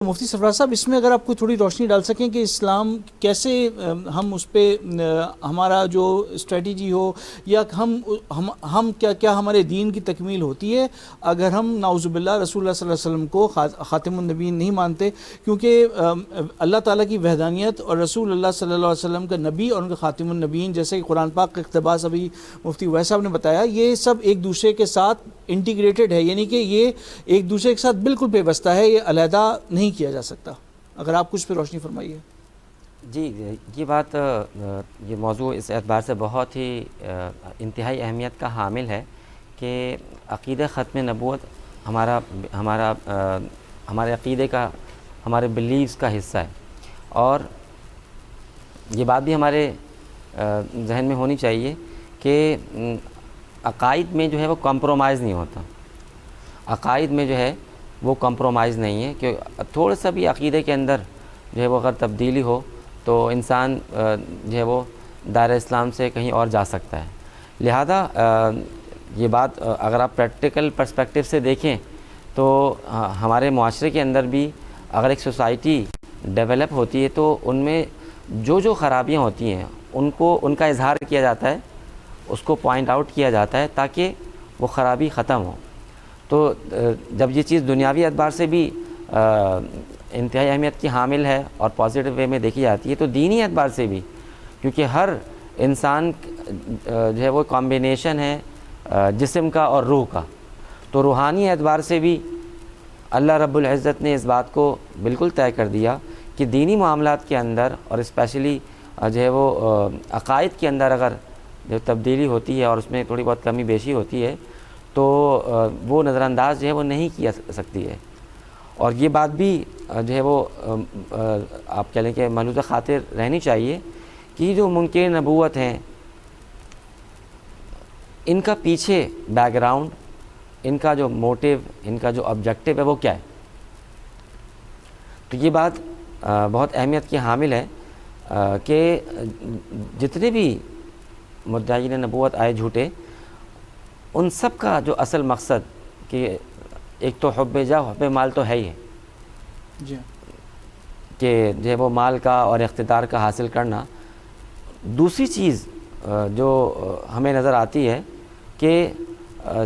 مفتی سرفراز صاحب، اس میں اگر آپ کو تھوڑی روشنی ڈال سکیں کہ اسلام کیسے ہم اس پہ ہمارا جو اسٹریٹجی ہو یا ہم کیا ہمارے دین کی تکمیل ہوتی ہے اگر ہم نعوذ باللہ رسول اللہ صلی اللہ علیہ وسلم کو خاتم النبیین نہیں مانتے، کیونکہ اللہ تعالیٰ کی وحدانیت اور رسول اللہ صلی اللہ علیہ وسلم کا نبی اور ان کا خاتم النبیین، جیسے کہ قرآن پاک کا اقتباس ابھی مفتی اویس صاحب نے بتایا، یہ سب ایک دوسرے کے ساتھ انٹیگریٹڈ ہے، یعنی کہ یہ ایک دوسرے کے ساتھ بالکل پیوستہ ہے، یہ علیحدہ نہیں کیا جا سکتا۔ اگر آپ کچھ پہ روشنی فرمائیے۔ جی، یہ بات یہ موضوع اس اعتبار سے بہت ہی انتہائی اہمیت کا حامل ہے کہ عقیدہ ختم نبوت ہمارے عقیدے کا، ہمارے بلیفز کا حصہ ہے، اور یہ بات بھی ہمارے ذہن میں ہونی چاہیے کہ عقائد میں جو ہے وہ کمپرومائز نہیں ہوتا۔ عقائد میں جو ہے وہ کمپرومائز نہیں ہے کہ تھوڑا سا بھی عقیدے کے اندر جو ہے وہ اگر تبدیلی ہو تو انسان جو ہے وہ دائرہ اسلام سے کہیں اور جا سکتا ہے۔ لہذا یہ بات اگر آپ پریکٹیکل پرسپیکٹیو سے دیکھیں تو ہمارے معاشرے کے اندر بھی اگر ایک سوسائٹی ڈیولپ ہوتی ہے تو ان میں جو خرابیاں ہوتی ہیں ان کا اظہار کیا جاتا ہے، اس کو پوائنٹ آؤٹ کیا جاتا ہے تاکہ وہ خرابی ختم ہو۔ تو جب یہ چیز دنیاوی اعتبار سے بھی انتہائی اہمیت کی حامل ہے اور پازیٹیو وے میں دیکھی جاتی ہے، تو دینی اعتبار سے بھی، کیونکہ ہر انسان جو ہے وہ کمبینیشن ہے جسم کا اور روح کا، تو روحانی اعتبار سے بھی اللہ رب العزت نے اس بات کو بالکل طے کر دیا کہ دینی معاملات کے اندر اور اسپیشلی جو ہے وہ عقائد کے اندر اگر جو تبدیلی ہوتی ہے اور اس میں تھوڑی بہت کمی بیشی ہوتی ہے تو وہ نظر انداز جو ہے وہ نہیں کیا سکتی ہے۔ اور یہ بات بھی جو ہے وہ آپ کہہ لیں کہ ملحوظہ خاطر رہنی چاہیے کہ جو منکر نبوت ہیں ان کا پیچھے بیک گراؤنڈ، ان کا جو موٹیو، ان کا جو آبجیکٹو ہے وہ کیا ہے۔ تو یہ بات بہت اہمیت کی حامل ہے کہ جتنے بھی مدعین نبوت آئے جھوٹے، ان سب کا جو اصل مقصد کہ ایک تو حب جاہ، حب مال تو ہے ہی ہے جی، کہ جو ہے وہ مال کا اور اقتدار کا حاصل کرنا۔ دوسری چیز جو ہمیں نظر آتی ہے کہ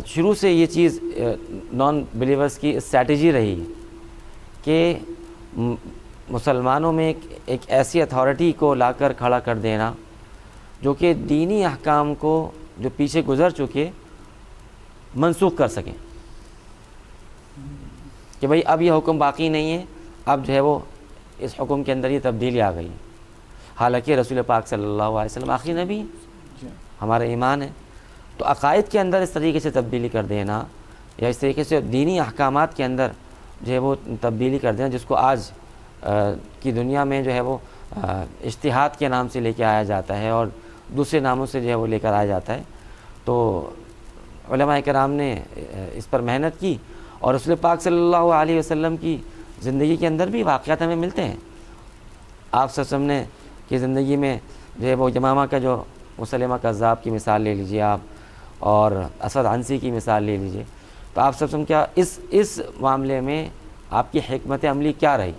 شروع سے یہ چیز نان بلیورز کی اسٹریٹجی رہی ہے کہ مسلمانوں میں ایک ایسی اتھارٹی کو لا کر کھڑا کر دینا جو کہ دینی احکام کو جو پیچھے گزر چکے منسوخ کر سکیں، کہ بھئی اب یہ حکم باقی نہیں ہے، اب جو ہے وہ اس حکم کے اندر یہ تبدیلی آ گئی، حالانکہ رسول پاک صلی اللہ علیہ وسلم آخری نبی ہمارا ایمان ہے۔ تو عقائد کے اندر اس طریقے سے تبدیلی کر دینا یا اس طریقے سے دینی احکامات کے اندر جو ہے وہ تبدیلی کر دینا، جس کو آج کی دنیا میں جو ہے وہ اجتہاد کے نام سے لے کے آیا جاتا ہے اور دوسرے ناموں سے جو ہے وہ لے کر آیا جاتا ہے، تو علماء کرام نے اس پر محنت کی، اور رسول پاک صلی اللہ علیہ وسلم کی زندگی کے اندر بھی واقعات ہمیں ملتے ہیں۔ آپ صلی اللہ علیہ وسلم کی زندگی میں جو ہے وہ یمامہ کا جو مسلمہ کذاب کی مثال لے لیجیے آپ، اور اسود عنسی کی مثال لے لیجیے، تو آپ صلی اللہ علیہ وسلم کیا اس معاملے میں آپ کی حکمت عملی کیا رہی؟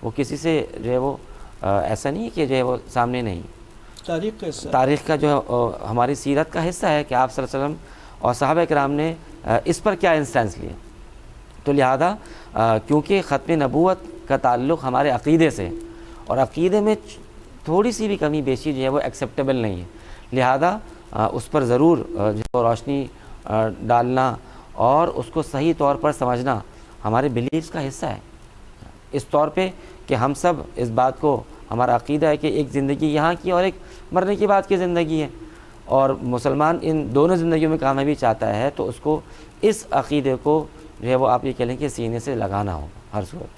وہ کسی سے جو ہے وہ ایسا نہیں کہ جو ہے وہ سامنے نہیں، تاریخ کا جو ہے ہماری سیرت کا حصہ ہے کہ آپ صلی اللہ علیہ وسلم اور صحابہ کرام نے اس پر کیا انسٹینس لیے۔ تو لہذا کیونکہ ختم نبوت کا تعلق ہمارے عقیدے سے، اور عقیدے میں تھوڑی سی بھی کمی بیشی جو ہے وہ ایکسیپٹیبل نہیں ہے، لہذا اس پر ضرور جو ہے روشنی ڈالنا اور اس کو صحیح طور پر سمجھنا ہمارے بلیفز کا حصہ ہے، اس طور پہ کہ ہم سب اس بات کو، ہمارا عقیدہ ہے کہ ایک زندگی یہاں کی اور ایک مرنے کے بعد کی زندگی ہے، اور مسلمان ان دونوں زندگیوں میں کامیابی چاہتا ہے، تو اس کو اس عقیدے کو جو ہے وہ آپ یہ کہہ لیں کہ سینے سے لگانا ہوگا ہر صورت میں۔